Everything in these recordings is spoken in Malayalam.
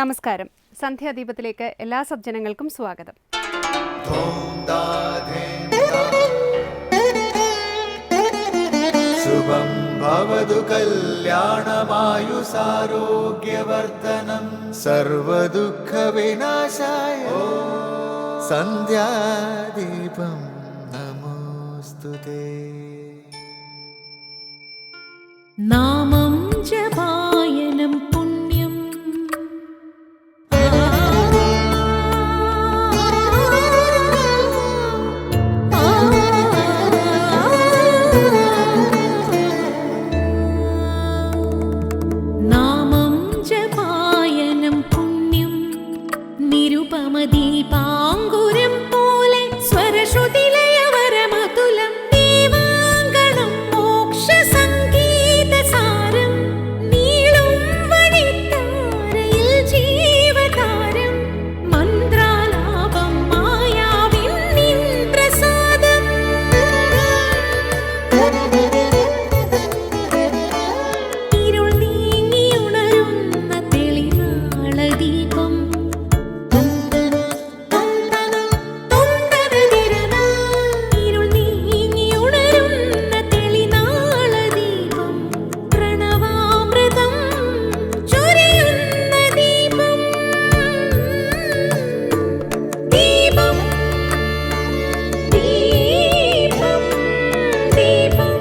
നമസ്കാരം. സന്ധ്യാദീപത്തിലേക്ക് എല്ലാ സജ്ജനങ്ങൾക്കും സ്വാഗതം. ശുഭം ഭവതു കല്യാണമായുസാരോഗ്യവർദ്ധനം സർവദുഃഖ വിനാശായ സന്ധ്യാദീപം നമോസ്തുതേ. നാമം ജപായനം പുണ്യം നാമം ജപായനം പുണ്യം നിരുപമദീപാങ്കുരം പോലെ സ്വരശ്രുതിലയവരമതുലം ദീവാങ്കണം മോക്ഷ സംഗീതസാരം നീളും വഴിത്താരയിൽ ജീവതാരം മന്ത്രാലാപം മായാവിൻ നിൻ പ്രസാദം. ഇരുൾ നീങ്ങിയുണരുന്ന തെളിനാളദീപം ഇരുൾ നീങ്ങിയുണരുന്ന തെളിനാളദീപം പ്രണവാമൃതം ചൊരിയുന്ന ദീപം. ദീപം ദീപം ദീപം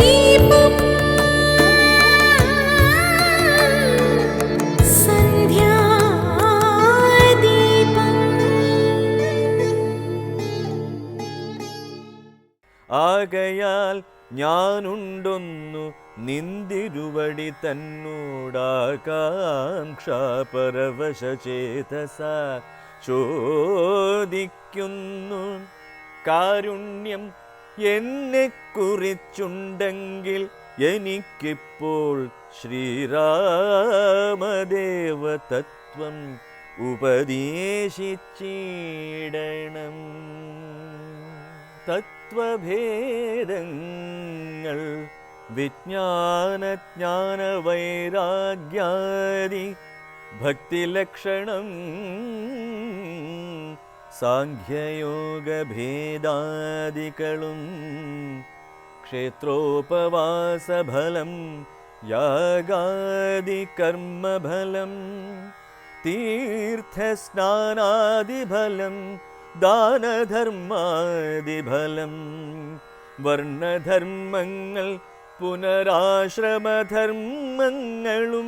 ദീപം സന്ധ്യാദീപം. ആകയാൽ ഞാനുണ്ടൊന്നു നിന്തിരുവടി തന്നോടാകാംക്ഷാപരവശചേതസ ചോദിക്കുന്നു. കാരുണ്യം എന്നെ കുറിച്ചുണ്ടെങ്കിൽ എനിക്കിപ്പോൾ ശ്രീരാമദേവ തത്വം ഉപദേശിച്ചിടണം. തത്വഭേദങ്ങൾ വിജ്ഞാനജ്ഞാനവൈരാഗ്യാദി ഭക്തിലക്ഷണം സാഖ്യയോഗഭേദാദികളും ക്ഷേത്രോപവാസഫലം യാഗാദി കർമ്മഫലം തീർത്ഥസ്നാനാദിഫലം ദാനധർമാദിഫലം വർണ്ണധർമ്മങ്ങൾ പുനരാശ്രമധർമ്മങ്ങളും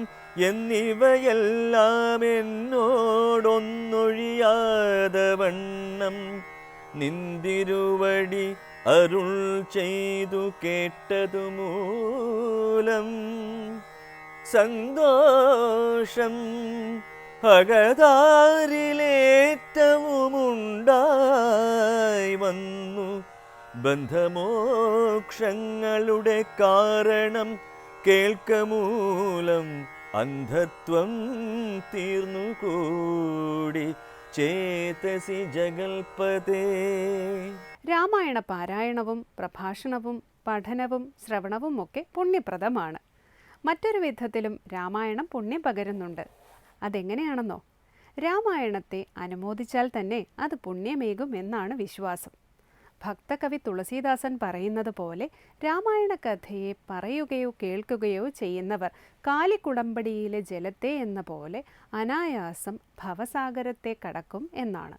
എന്നിവയെല്ലാം എന്നോടൊന്നൊഴിയാതെ വണ്ണം നിന്തിരുവടി അരുൾ ചെയ്തു കേട്ടതുമൂലം സന്തോഷം അകതാരിലേറ്റവുമുണ്ടായി വന്നു. ബന്ധമോക്ഷങ്ങളുടെ കാരണം കേൾക്കമൂലം അന്ധത്വം തീർന്നുകൂടി ചേതസി ജഗൽപതേ. രാമായണ പാരായണവും പ്രഭാഷണവും പഠനവും ശ്രവണവും ഒക്കെ പുണ്യപ്രദമാണ്. മറ്റൊരു വിധത്തിലും രാമായണം പുണ്യം പകരുന്നുണ്ട്. അതെങ്ങനെയാണെന്നോ? രാമായണത്തെ അനുമോദിച്ചാൽ തന്നെ അത് പുണ്യമേകും എന്നാണ് വിശ്വാസം. ഭക്തകവി തുളസീദാസൻ പറയുന്നത് പോലെ രാമായണ കഥയെ പറയുകയോ കേൾക്കുകയോ ചെയ്യുന്നവർ കാലിക്കുടമ്പടിയിലെ ജലത്തെ എന്ന പോലെ അനായാസം ഭവസാഗരത്തെ കടക്കും എന്നാണ്.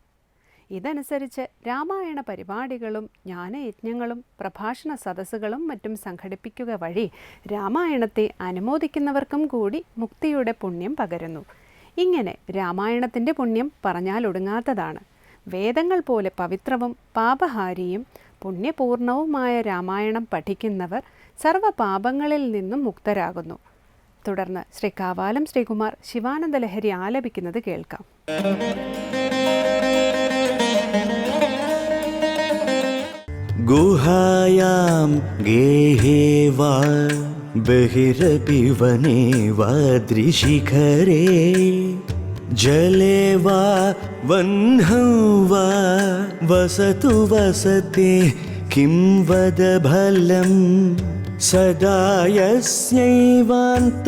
ഇതനുസരിച്ച് രാമായണ പരിപാടികളും ജ്ഞാനയജ്ഞങ്ങളും പ്രഭാഷണ സദസ്സുകളും മറ്റും സംഘടിപ്പിക്കുക വഴി രാമായണത്തെ അനുമോദിക്കുന്നവർക്കും കൂടി മുക്തിയുടെ പുണ്യം പകരുന്നു. ഇങ്ങനെ രാമായണത്തിൻ്റെ പുണ്യം പറഞ്ഞാലൊടുങ്ങാത്തതാണ്. വേദങ്ങൾ പോലെ പവിത്രവും പാപഹാരിയും പുണ്യപൂർണവുമായ രാമായണം പഠിക്കുന്നവർ സർവ്വപാപങ്ങളിൽ നിന്നും മുക്തരാകുന്നു. തുടർന്ന് ശ്രീ കാവാലം ശ്രീകുമാർ ശിവാനന്ദ ലഹരി ആലപിക്കുന്നത് കേൾക്കാം. ഗുഹായാം ഗേഹേ വാ ബഹിരപി വനേ വാ ദൃശിഖരേ ജലേ വാ വഹ്നൗ വാ വസതു വസത്തെ കിം വദ ഫലം സദാ യസ്യൈവാന്ത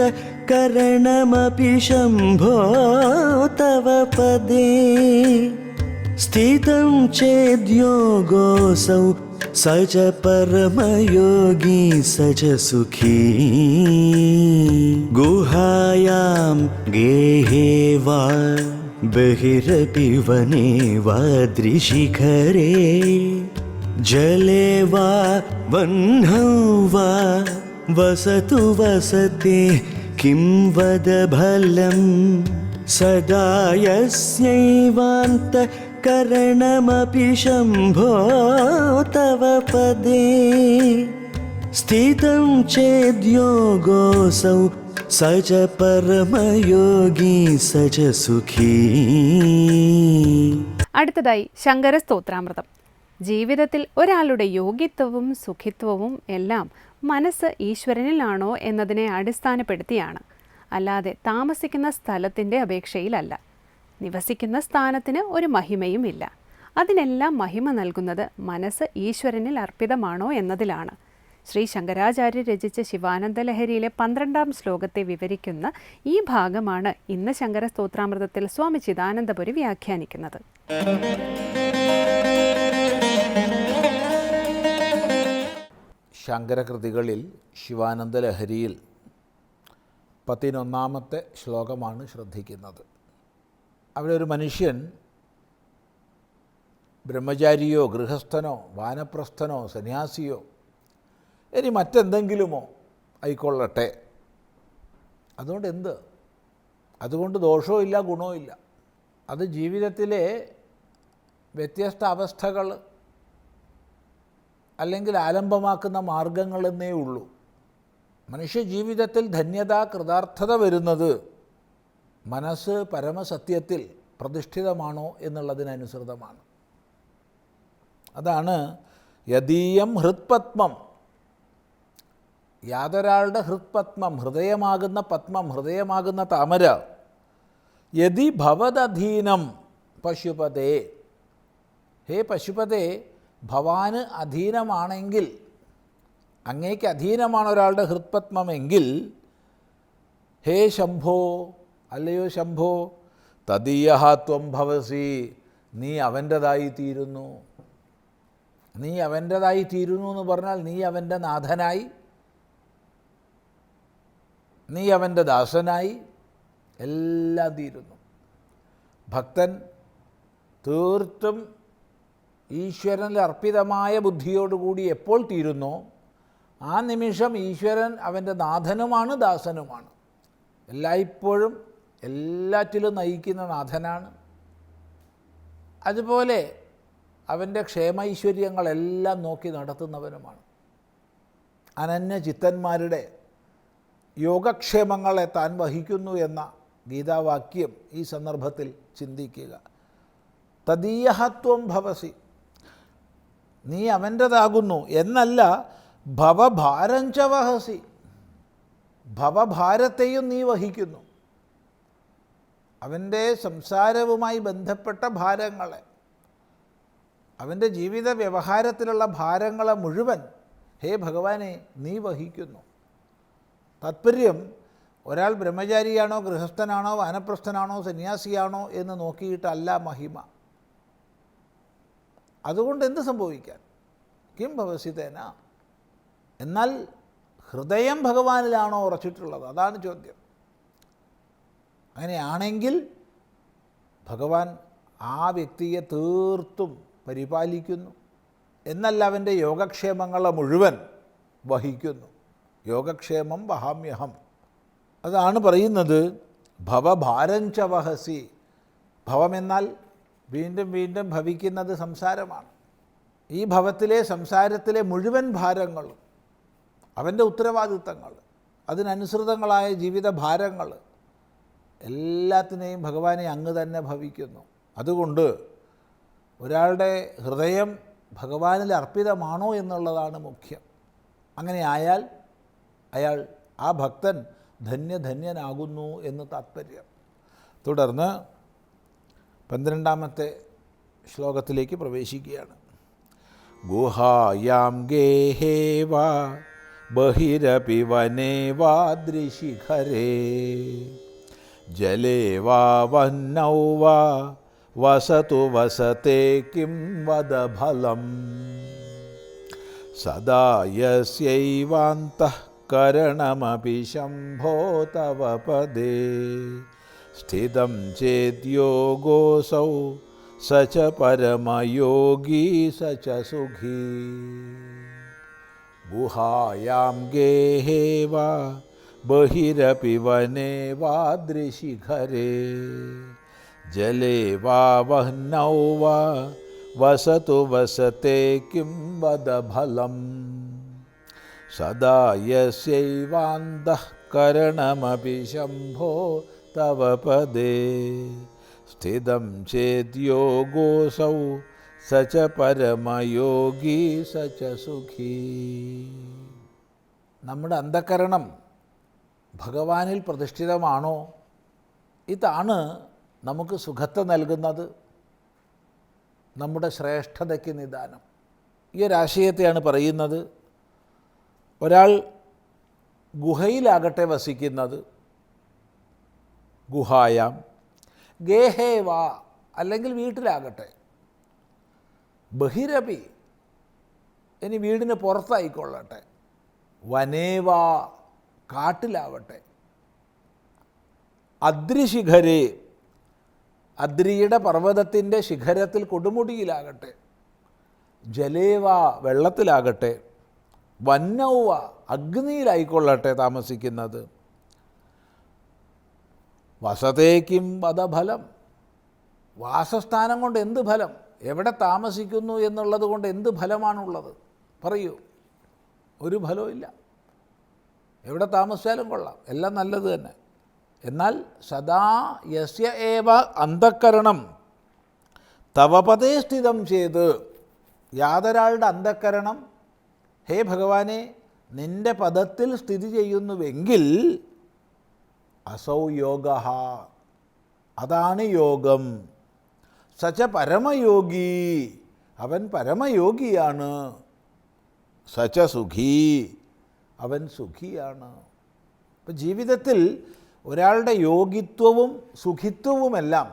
करणमपि शम्भो तव पदे स्थितं चेद्योगोऽसौ स च परमयोगी स च सुखी गुहायां गेहे वा बहिरपि वने वाद्रिशिखरे जले वा वह्नौ वा वसतु वसते किं वद भलं सदा यस्यैवान्तःकरणमपि शम्भो तव पदे स्थितं चेद्योगोऽसौ स च परमयोगी स च सुखी. അടുത്തതായി ശങ്കര സ്തോത്രാമൃതം. ജീവിതത്തിൽ ഒരാളുടെ യോഗ്യത്വവും സുഖിത്വവും എല്ലാം മനസ്സ് ഈശ്വരനിലാണോ എന്നതിനെ അടിസ്ഥാനപ്പെടുത്തിയാണ്, അല്ലാതെ താമസിക്കുന്ന സ്ഥലത്തിൻ്റെ അപേക്ഷയിലല്ല. നിവസിക്കുന്ന സ്ഥാനത്തിന് ഒരു മഹിമയുമില്ല. അതിനെല്ലാം മഹിമ നൽകുന്നത് മനസ്സ് ഈശ്വരനിൽ അർപ്പിതമാണോ എന്നതിലാണ്. ശ്രീ ശങ്കരാചാര്യ രചിച്ച ശിവാനന്ദ ലഹരിയിലെ 12-ാം ശ്ലോകത്തെ വിവരിക്കുന്ന ഈ ഭാഗമാണ് ഇന്ന് ശങ്കര സ്തോത്രാമൃതത്തിൽ സ്വാമി ചിദാനന്ദപുരി വ്യാഖ്യാനിക്കുന്നത്. ശങ്കരകൃതികളിൽ ശിവാനന്ദ ലഹരിയിൽ 11-ാമത്തെ ശ്ലോകമാണ് ശ്രദ്ധിക്കുന്നത്. അവിടെ ഒരു മനുഷ്യൻ ബ്രഹ്മചാരിയോ ഗൃഹസ്ഥനോ വാനപ്രസ്ഥനോ സന്യാസിയോ ഇനി മറ്റെന്തെങ്കിലുമോ ആയിക്കൊള്ളട്ടെ, അതുകൊണ്ട് എന്ത്? അതുകൊണ്ട് ദോഷവും ഇല്ല ഗുണവും ഇല്ല. അത് ജീവിതത്തിലെ വ്യത്യസ്ത അവസ്ഥകൾ അല്ലെങ്കിൽ ആലംബമാക്കുന്ന മാർഗങ്ങളെന്നേ ഉള്ളൂ. മനുഷ്യജീവിതത്തിൽ ധന്യത കൃതാർത്ഥത വരുന്നത് മനസ്സ് പരമസത്യത്തിൽ പ്രതിഷ്ഠിതമാണോ എന്നുള്ളതിനനുസൃതമാണ്. അതാണ് യദീയം ഹൃത്പത്മം, യാതൊരാളുടെ ഹൃത്പത്മം, ഹൃദയമാകുന്ന പത്മം, ഹൃദയമാകുന്ന താമര, യദി ഭവദധീനം പശുപതേ, ഹേ പശുപതേ, ഭവാന് അധീനമാണെങ്കിൽ, അങ്ങേക്ക് അധീനമാണ് ഒരാളുടെ ഹൃത്പത്മമെങ്കിൽ, ഹേ ശംഭോ, അല്ലയോ ശംഭോ, തദീയഃ ത്വം ഭവസി, നീ അവൻ്റെതായി തീരുന്നു. നീ അവൻ്റെതായി തീരുന്നു എന്ന് പറഞ്ഞാൽ നീ അവൻ്റെ നാഥനായി, നീ അവൻ്റെ ദാസനായി എല്ലാം തീരുന്നു. ഭക്തൻ തീർത്തും ഈശ്വരനിൽ അർപ്പിതമായ ബുദ്ധിയോടുകൂടി എപ്പോൾ തീരുന്നോ ആ നിമിഷം ഈശ്വരൻ അവൻ്റെ നാഥനുമാണ്, ദാസനുമാണ്. എല്ലായ്പ്പോഴും എല്ലാറ്റിലും നയിക്കുന്ന നാഥനാണ്. അതുപോലെ അവൻ്റെ ക്ഷേമൈശ്വര്യങ്ങളെല്ലാം നോക്കി നടത്തുന്നവനുമാണ്. അനന്യചിത്തന്മാരുടെ യോഗക്ഷേമങ്ങളെ താൻ വഹിക്കുന്നു എന്ന ഗീതാവാക്യം ഈ സന്ദർഭത്തിൽ ചിന്തിക്കുക. തദീയഃ ത്വം ഭവസി, നീ അവൻ്റെതാകുന്നു എന്നല്ല, ഭവഭാരം ച വഹസി, ഭവഭാരത്തെയും നീ വഹിക്കുന്നു. അവൻ്റെ സംസാരവുമായി ബന്ധപ്പെട്ട ഭാരങ്ങളെ, അവൻ്റെ ജീവിത വ്യവഹാരത്തിലുള്ള ഭാരങ്ങളെ മുഴുവൻ ഹേ ഭഗവാനെ നീ വഹിക്കുന്നു. താത്പര്യം ഒരാൾ ബ്രഹ്മചാരിയാണോ ഗൃഹസ്ഥനാണോ വാനപ്രസ്ഥനാണോ സന്യാസിയാണോ എന്ന് നോക്കിയിട്ടല്ല മഹിമ. അതുകൊണ്ട് എന്ത് സംഭവിക്കാൻ? കിം ഭവസിതേന, എന്നാൽ ഹൃദയം ഭഗവാനിലാണോ ഉറച്ചിട്ടുള്ളത്? അതാണ് ചോദ്യം. അങ്ങനെയാണെങ്കിൽ ഭഗവാൻ ആ വ്യക്തിയെ തീർത്തും പരിപാലിക്കുന്നു എന്നല്ല, അവൻ്റെ യോഗക്ഷേമങ്ങളെ മുഴുവൻ വഹിക്കുന്നു. യോഗക്ഷേമം വഹാമ്യഹം, അതാണ് പറയുന്നത്. ഭവഭാരം ച വഹസി, ഭവമെന്നാൽ വീണ്ടും വീണ്ടും ഭവിക്കുന്നത് സംസാരമാണ്. ഈ ഭവത്തിലെ സംസാരത്തിലെ മുഴുവൻ ഭാരങ്ങളും, അവൻ്റെ ഉത്തരവാദിത്തങ്ങൾ, അതിനനുസൃതങ്ങളായ ജീവിത ഭാരങ്ങൾ എല്ലാത്തിനെയും ഭഗവാനെ അങ്ങ് തന്നെ ഭവിക്കുന്നു. അതുകൊണ്ട് ഒരാളുടെ ഹൃദയം ഭഗവാനിൽ അർപ്പിതമാണോ എന്നുള്ളതാണ് മുഖ്യം. അങ്ങനെ ആയാൽ അയാൾ, ആ ഭക്തൻ ധന്യനാകുന്നു എന്ന് താത്പര്യം. തുടർന്ന് 12-ാമത്തെ ശ്ലോകത്തിലേക്ക് പ്രവേശിക്കുകയാണ്. ഗുഹായാം ഗേഹേ വാ ബഹിരപി വനേ വാദ്രിശിഖരേ ജലേ വാ വഹ്നൗ വാ വസതു വസതേ കിം വദ ഫലം സദാ യസ്യൈവാന്തഃകരണമപി ശംഭോ തവ പദേ സ്ഥിതം ചേദ്യോഗോസൗ സ ച പരമയോഗീ സ ച സുഖീ ഗുഹായാം ഗേഹേ വാ ബഹിരപി വനേ വാദ്രിശിഖരേ ജലേ വാ വഹ്നൗ വാ വസതു വസതേ കിം വദ ഫലം സദാ യസ്യൈവാന്തഃകരണമപി ശംഭോ തവ പദേ സ്ഥിതം ചേദ്യോഗോസൗ സ ച പരമയോഗീ സ ച സുഖീ. നമ്മുടെ അന്ധഃകരണം ഭഗവാനിൽ പ്രതിഷ്ഠിതമാണോ? ഇതാണ് നമുക്ക് സുഖത്തെ നൽകുന്നത്, നമ്മുടെ ശ്രേഷ്ഠതയ്ക്ക് നിദാനം. ഈ ഒരാശയത്തെയാണ് പറയുന്നത്. ഒരാൾ ഗുഹയിലാകട്ടെ വസിക്കുന്നത്, ഗുഹായാം ഗേഹേ വാ അല്ലെങ്കിൽ വീട്ടിലാകട്ടെ, ബഹിരപി ഇനി വീടിന് പുറത്തായിക്കൊള്ളട്ടെ, വനേവാ കാട്ടിലാവട്ടെ, അദ്രിശിഖരേ അദ്രിയുടെ പർവ്വതത്തിൻ്റെ ശിഖരത്തിൽ കൊടുമുടിയിലാകട്ടെ, ജലേവ വെള്ളത്തിലാകട്ടെ, വന്നൗവ അഗ്നിയിലായിക്കൊള്ളട്ടെ താമസിക്കുന്നത്, വസതേക്കും വധഫലം വാസസ്ഥാനം കൊണ്ട് എന്ത് ഫലം, എവിടെ താമസിക്കുന്നു എന്നുള്ളത് കൊണ്ട് എന്ത് ഫലമാണുള്ളത്? പറയൂ. ഒരു ഫലവും ഇല്ല. എവിടെ താമസിച്ചാലും കൊള്ളാം, എല്ലാം നല്ലത് തന്നെ. എന്നാൽ സദാ യസ്യ ഏവ അന്ധഃകരണം തവ പദേ സ്ഥിതം ചെയ്ത്, യാതൊരാളുടെ അന്ധഃകരണം ഹേ ഭഗവാനെ നിൻ്റെ പദത്തിൽ സ്ഥിതി ചെയ്യുന്നുവെങ്കിൽ അസൗ യോഗ, അതാണ് യോഗം. സച്ച പരമയോഗി, അവൻ പരമയോഗിയാണ്. സച്ച സുഖീ, അവൻ സുഖിയാണ്. ഇപ്പം ജീവിതത്തിൽ ഒരാളുടെ യോഗിത്വവും സുഖിത്വവുമെല്ലാം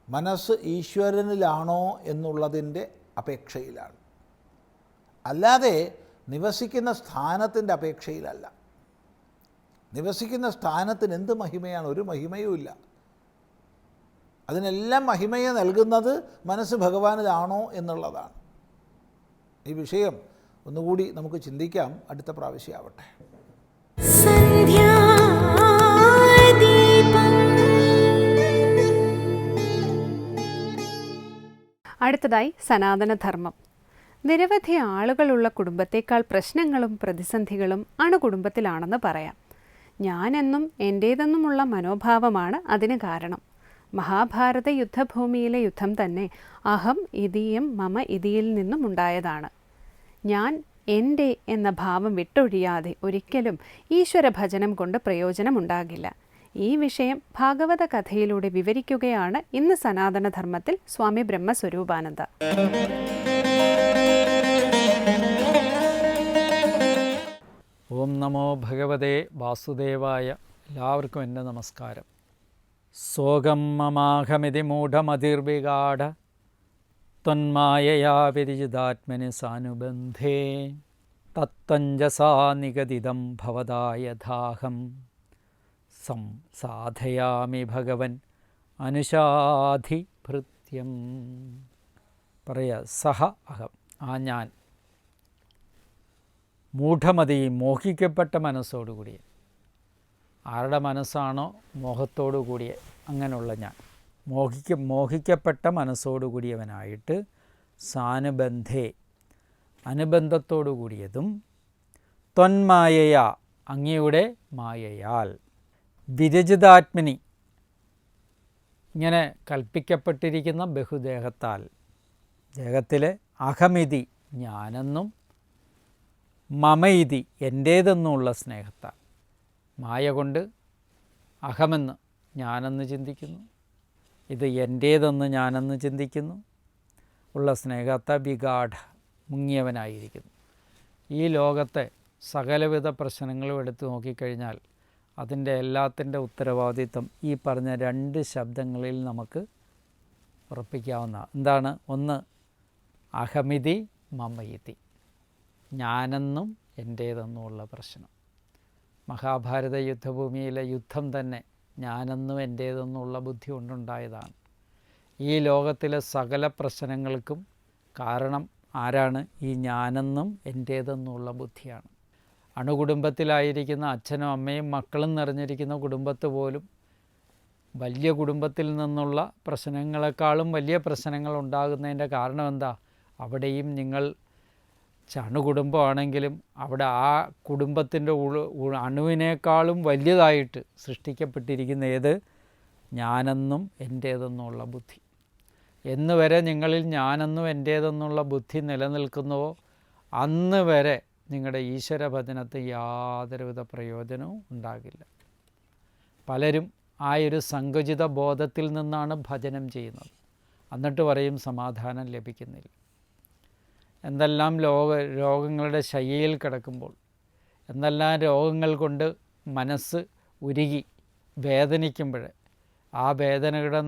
മനസ്സ് ഈശ്വരനിലാണോ എന്നുള്ളതിൻ്റെ അപേക്ഷയിലാണ്, അല്ലാതെ നിവസിക്കുന്ന സ്ഥാനത്തിൻ്റെ അപേക്ഷയിലല്ല. നിവസിക്കുന്ന സ്ഥാനത്തിന് എന്ത് മഹിമയാണ്? ഒരു മഹിമയുമില്ല. അതിനെല്ലാം മഹിമയെ നൽകുന്നത് മനസ്സ് ഭഗവാനിലാണോ എന്നുള്ളതാണ്. ഈ വിഷയം ഒന്നുകൂടി നമുക്ക് ചിന്തിക്കാം. അടുത്ത പ്രാവശ്യമാവട്ടെ. അടുത്തതായി സനാതനധർമ്മം. നിരവധി ആളുകളുള്ള കുടുംബത്തേക്കാൾ പ്രശ്നങ്ങളും പ്രതിസന്ധികളും അണുകുടുംബത്തിലാണെന്ന് പറയാം. ഞാനെന്നും എൻ്റേതെന്നുമുള്ള മനോഭാവമാണ് അതിന് കാരണം. മഹാഭാരത യുദ്ധഭൂമിയിലെ യുദ്ധം തന്നെ അഹം ഇതീയം മമ ഇതിയിൽ നിന്നും ഉണ്ടായതാണ്. ഞാൻ എൻ്റെ എന്ന ഭാവം വിട്ടൊഴിയാതെ ഒരിക്കലും ഈശ്വര ഭജനം കൊണ്ട് പ്രയോജനമുണ്ടാകില്ല. ഈ വിഷയം ഭാഗവത കഥയിലൂടെ വിവരിക്കുകയാണ് ഇന്ന് സനാതനധർമ്മത്തിൽ സ്വാമി ബ്രഹ്മസ്വരൂപാനന്ദ. ഓം നമോ ഭഗവതേ വാസുദേവായ. എല്ലാവർക്കും എൻ്റെ നമസ്കാരം. സോകം മമാഹമിതി മൂഢമതിർവിഗാഢ ത്വന്മായയാ വിരിജിതാത്മനി സാനുബന്ധേ തത്വഞ്ജസാ നിഗദിതം ഭവദായഥാഹം സാധയാമി ഭഗവൻ അനുശാധിഭൃത്യം. പറയാ സഹ അഹം, ആ ഞാൻ, മൂഢമതി മോഹിക്കപ്പെട്ട മനസ്സോടുകൂടിയ, ആരുടെ മനസ്സാണോ മോഹത്തോടു കൂടിയ അങ്ങനെയുള്ള ഞാൻ, മോഹിക്കപ്പെട്ട മനസ്സോടുകൂടിയവനായിട്ട് സാനുബന്ധേ അനുബന്ധത്തോടു കൂടിയതും ത്വന്മായയ അങ്ങയുടെ മായയാൽ വിരജിതാത്മനി ഇങ്ങനെ കൽപ്പിക്കപ്പെട്ടിരിക്കുന്ന ബഹുദേഹത്താൽ, ദേഹത്തിലെ അഹമിതി ഞാനെന്നും മമയിതി എൻ്റേതെന്നുമുള്ള സ്നേഹത്താൽ, മായ കൊണ്ട് അഹമെന്ന് ഞാനെന്ന് ചിന്തിക്കുന്നു, ഇത് എൻ്റേതെന്ന് ഞാനെന്ന് ചിന്തിക്കുന്നു ഉള്ള സ്നേഹത്തെ വിഗാഢ മുങ്ങിയവനായിരിക്കുന്നു. ഈ ലോകത്തെ സകലവിധ പ്രശ്നങ്ങളും എടുത്തു നോക്കിക്കഴിഞ്ഞാൽ അതിൻ്റെ എല്ലാത്തിൻ്റെ ഉത്തരവാദിത്വം ഈ പറഞ്ഞ 2 ശബ്ദങ്ങളിൽ നമുക്ക് ഉറപ്പിക്കാവുന്ന. എന്താണ്? ഒന്ന് അഹമിതി മമയിതി, ഞാനെന്നും എൻ്റേതെന്നുമുള്ള പ്രശ്നം. മഹാഭാരത യുദ്ധഭൂമിയിലെ യുദ്ധം തന്നെ ഞാനെന്നും എൻ്റേതെന്നുള്ള ബുദ്ധി കൊണ്ടുണ്ടായതാണ്. ഈ ലോകത്തിലെ സകല പ്രശ്നങ്ങൾക്കും കാരണം ആരാണ്? ഈ ഞാനെന്നും എൻ്റേതെന്നുള്ള ബുദ്ധിയാണ്. അണുകുടുംബത്തിലായിരിക്കുന്ന അച്ഛനും അമ്മയും മക്കളും നിറഞ്ഞിരിക്കുന്ന കുടുംബത്ത് പോലും വലിയ കുടുംബത്തിൽ നിന്നുള്ള പ്രശ്നങ്ങളെക്കാളും വലിയ പ്രശ്നങ്ങൾ ഉണ്ടാകുന്നതിൻ്റെ കാരണം എന്താ? അവിടെയും നിങ്ങൾ അണുകുടുംബമാണെങ്കിലും അവിടെ ആ കുടുംബത്തിൻ്റെ അണുവിനേക്കാളും വലിയതായിട്ട് സൃഷ്ടിക്കപ്പെട്ടിരിക്കുന്ന ഏത്? ഞാനെന്നും എൻ്റേതെന്നുള്ള ബുദ്ധി. എന്ന് വരെ നിങ്ങളിൽ ഞാനെന്നും എൻ്റേതെന്നുള്ള ബുദ്ധി നിലനിൽക്കുന്നുവോ അന്ന് വരെ നിങ്ങളുടെ ഈശ്വരഭജനത്തിന് യാതൊരുവിധ പ്രയോജനവും ഉണ്ടാകില്ല. പലരും ആ ഒരു സങ്കുചിത ബോധത്തിൽ നിന്നാണ് ഭജനം ചെയ്യുന്നത്. എന്നിട്ട് പറയും സമാധാനം ലഭിക്കുന്നില്ല. എന്തെല്ലാം രോഗങ്ങളുടെ ശയ്യയിൽ കിടക്കുമ്പോൾ, എന്തെല്ലാം രോഗങ്ങൾ കൊണ്ട് മനസ്സ് ഉരുകി വേദനിക്കുമ്പോൾ, ആ വേദനയുടെ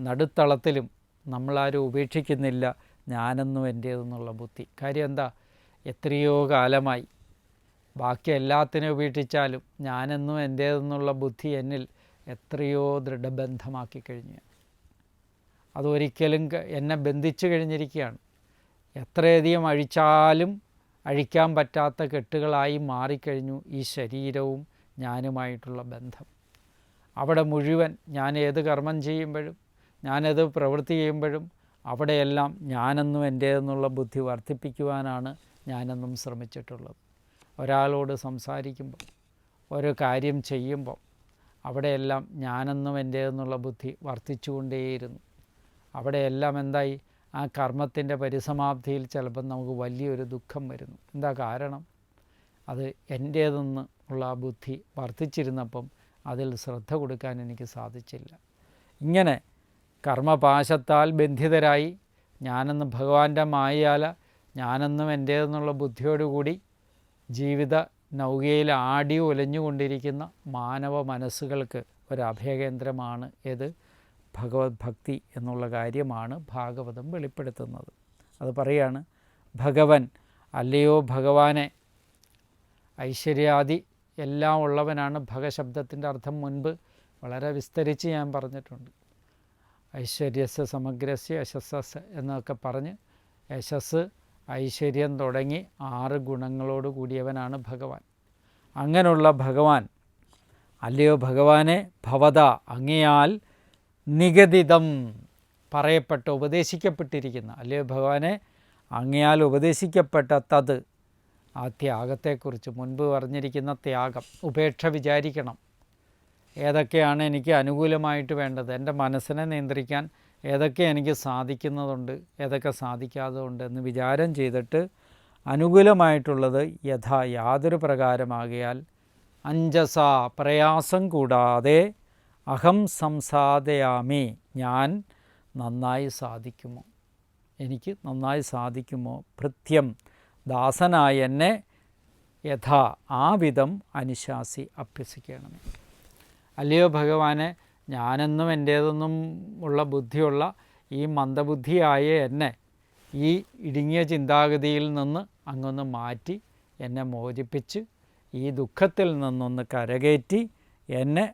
നടുത്തളത്തിലും നമ്മളാരും ഉപേക്ഷിക്കുന്നില്ല ഞാനെന്നും എൻ്റേതെന്നുള്ള ബുദ്ധി. കാര്യം എന്താ? എത്രയോ കാലമായി ബാക്കി എല്ലാത്തിനും ഉപേക്ഷിച്ചാലും ഞാനെന്നും എൻ്റേതെന്നുള്ള ബുദ്ധി എന്നിൽ എത്രയോ ദൃഢബന്ധമാക്കി കഴിഞ്ഞു. അതൊരിക്കലും എന്നെ ബന്ധിച്ചു കഴിഞ്ഞിരിക്കുകയാണ്. എത്രയധികം അഴിച്ചാലും അഴിക്കാൻ പറ്റാത്ത കെട്ടുകളായി മാറിക്കഴിഞ്ഞു ഈ ശരീരവും ഞാനുമായിട്ടുള്ള ബന്ധം. അവിടെ മുഴുവൻ ഞാൻ ഏത് കർമ്മം ചെയ്യുമ്പോഴും, ഞാനേത് പ്രവൃത്തി ചെയ്യുമ്പോഴും അവിടെയെല്ലാം ഞാനെന്നും എൻ്റേതെന്നുള്ള ബുദ്ധി വർദ്ധിപ്പിക്കുവാനാണ് ഞാനെന്നും ശ്രമിച്ചിട്ടുള്ളത്. ഒരാളോട് സംസാരിക്കുമ്പോൾ, ഒരു കാര്യം ചെയ്യുമ്പോൾ അവിടെയെല്ലാം ഞാനെന്നും എൻ്റേതെന്നുള്ള ബുദ്ധി വർദ്ധിച്ചുകൊണ്ടേയിരുന്നു. അവിടെയെല്ലാം എന്തായി? ആ കർമ്മത്തിൻ്റെ പരിസമാപ്തിയിൽ ചിലപ്പം നമുക്ക് വലിയൊരു ദുഃഖം വരുന്നു. എന്താ കാരണം? അത് എൻ്റേതെന്ന് ഉള്ള ആ ബുദ്ധി വർദ്ധിച്ചിരുന്നപ്പം അതിൽ ശ്രദ്ധ കൊടുക്കാൻ എനിക്ക് സാധിച്ചില്ല. ഇങ്ങനെ കർമ്മപാശത്താൽ ബന്ധിതരായി ഞാനെന്ന് ഭഗവാന്റെ മായയാൽ ഞാനെന്നും എൻ്റേതെന്നുള്ള ബുദ്ധിയോടുകൂടി ജീവിത നൗകയിൽ ആടി ഉലഞ്ഞുകൊണ്ടിരിക്കുന്ന മാനവ മനസ്സുകൾക്ക് ഒരു അഭയകേന്ദ്രമാണ് ഏത്? ഭഗവത് ഭക്തി എന്നുള്ള കാര്യമാണ് ഭാഗവതം വെളിപ്പെടുത്തുന്നത്. അത് പറയാണ്, ഭഗവൻ അല്ലയോ ഭഗവാനെ, ഐശ്വര്യാദി എല്ലാം ഉള്ളവനാണ്. ഭഗശബ്ദത്തിൻ്റെ അർത്ഥം മുൻപ് വളരെ വിസ്തരിച്ച് ഞാൻ പറഞ്ഞിട്ടുണ്ട്. ഐശ്വര്യസ് സമഗ്രസ്യ യശസ്സസ് എന്നൊക്കെ പറഞ്ഞ് യശസ് ഐശ്വര്യം തുടങ്ങി 6 ഗുണങ്ങളോട് കൂടിയവനാണ് ഭഗവാൻ. അങ്ങനെയുള്ള ഭഗവാൻ അല്ലയോ ഭഗവാനെ, ഭവത അങ്ങയാൽ നിഗദിതം പറയപ്പെട്ട ഉപദേശിക്കപ്പെട്ടിരിക്കുന്ന, അല്ലയോ ഭഗവാനെ അങ്ങയാൽ ഉപദേശിക്കപ്പെട്ട തത്, ആ ത്യാഗത്തെക്കുറിച്ച് മുൻപ് പറഞ്ഞിരിക്കുന്ന ത്യാഗം, ഉപേക്ഷ വിചാരിക്കണം. ഏതൊക്കെയാണ് എനിക്ക് അനുകൂലമായിട്ട് വേണ്ടത്? എൻ്റെ മനസ്സിനെ നിയന്ത്രിക്കാൻ ഏതൊക്കെ എനിക്ക് സാധിക്കുന്നതുണ്ട്, ഏതൊക്കെ സാധിക്കാത്തതുണ്ട് എന്ന് വിചാരം ചെയ്തിട്ട് അനുകൂലമായിട്ടുള്ളത് യാതൊരു പ്രകാരമാകിയാൽ അഞ്ജസ പ്രയാസം കൂടാതെ അഹം സംസാദയാമി, ഞാൻ നന്നായി സാധിക്കുമോ, എനിക്ക് നന്നായി സാധിക്കുമോ, ഭൃത്യം ദാസനായ എന്നെ യഥാ ആ വിധം അനുശാസി അഭ്യസിക്കണമേ. അല്ലയോ ഭഗവാനെ, ഞാനെന്നും എൻ്റേതെന്നും ഉള്ള ബുദ്ധിയുള്ള ഈ മന്ദബുദ്ധിയായ എന്നെ ഈ ഇടുങ്ങിയ ചിന്താഗതിയിൽ നിന്ന് അങ്ങൊന്ന് മാറ്റി എന്നെ മോചിപ്പിച്ച് ഈ ദുഃഖത്തിൽ നിന്നൊന്ന് കരകയറ്റി എന്നെ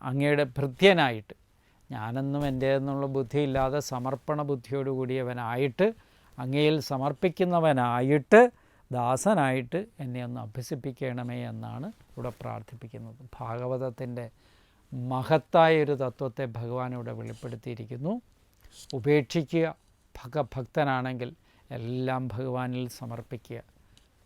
അങ്ങയുടെ ഭൃത്യനായിട്ട്, ഞാനെന്നും എൻ്റേതെന്നുള്ള ബുദ്ധിയില്ലാതെ സമർപ്പണ ബുദ്ധിയോടുകൂടിയവനായിട്ട്, അങ്ങയിൽ സമർപ്പിക്കുന്നവനായിട്ട്, ദാസനായിട്ട് എന്നെ ഒന്ന് അഭ്യസിപ്പിക്കണമേ എന്നാണ് ഇവിടെ പ്രാർത്ഥിപ്പിക്കുന്നത്. ഭാഗവതത്തിൻ്റെ മഹത്തായൊരു തത്വത്തെ ഭഗവാൻ ഇവിടെ വെളിപ്പെടുത്തിയിരിക്കുന്നു. ഉപേക്ഷിക്കുക, ഭക്തനാണെങ്കിൽ എല്ലാം ഭഗവാനിൽ സമർപ്പിക്കുക.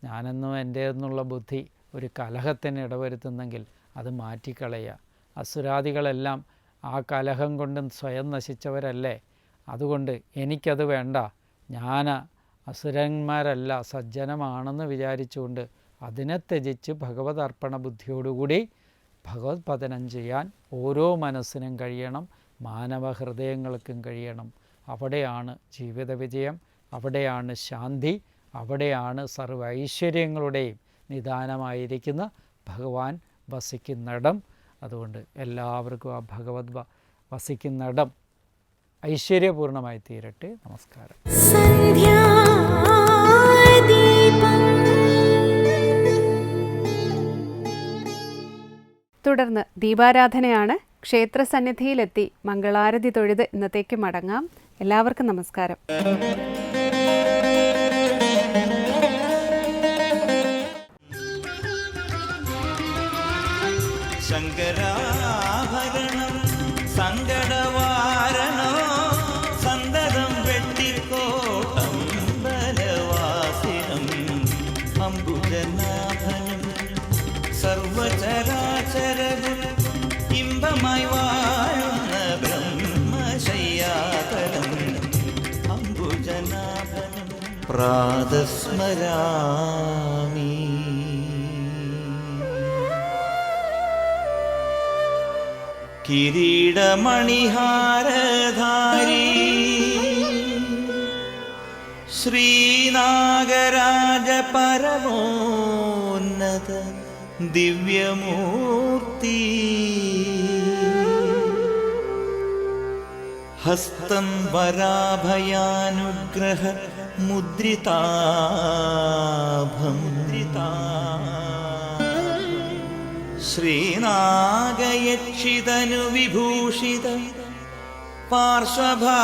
ഞാനെന്നും എൻ്റേതെന്നുള്ള ബുദ്ധി ഒരു കലഹത്തിന് ഇടവരുത്തുന്നെങ്കിൽ അത് മാറ്റിക്കളയുക. അസുരാദികളെല്ലാം ആ കലഹം കൊണ്ട് സ്വയം നശിച്ചവരല്ലേ, അതുകൊണ്ട് എനിക്കത് വേണ്ട, ഞാൻ അസുരന്മാരല്ല സജ്ജനമാണെന്ന് വിചാരിച്ചുകൊണ്ട് അതിനെ ത്യജിച്ച് ഭഗവത് അർപ്പണ ബുദ്ധിയോടുകൂടി ഭഗവത് പതനം ചെയ്യാൻ ഓരോ മനസ്സിനും കഴിയണം, മാനവ ഹൃദയങ്ങൾക്കും കഴിയണം. അവിടെയാണ് ജീവിത വിജയം, അവിടെയാണ് ശാന്തി, അവിടെയാണ് സർവ്വ ഐശ്വര്യങ്ങളുടെയും നിദാനമായിരിക്കുന്ന ഭഗവാൻ വസിക്കുന്നിടം. അതുകൊണ്ട് എല്ലാവർക്കും ആ ഭഗവത് വസിക്കുന്നിടം ഐശ്വര്യപൂർണമായി തീരട്ടെ. നമസ്കാരം. തുടർന്ന് ദീപാരാധനയാണ്. ക്ഷേത്രസന്നിധിയിലെത്തി മംഗളാരതി തൊഴുത് ഇന്നത്തേക്ക് മടങ്ങാം. എല്ലാവർക്കും നമസ്കാരം. ശങ്കരാഭരണം സങ്കടവാരണോ സന്തതം വെട്ടിക്കോട്ടം ബലവാസിനം അംബുജനാഭനം സർവചരാചരവും ഇമ്പമായി വാഴുന്ന ബ്രഹ്മശയ്യാതലം അംബുജനാഭനം പ്രാതസ്മരാമി. കിരീടമണിഹാരധാരി ശ്രീനാഗരാജ പരമോന്നത ദിവ്യമൂർത്തി ഹസ്തം വരാഭയാനുഗ്രഹ മുദ്രിതാഭം ശ്രീനാഗയക്ഷിതനു വിഭൂഷിത പാർശ്വഭാ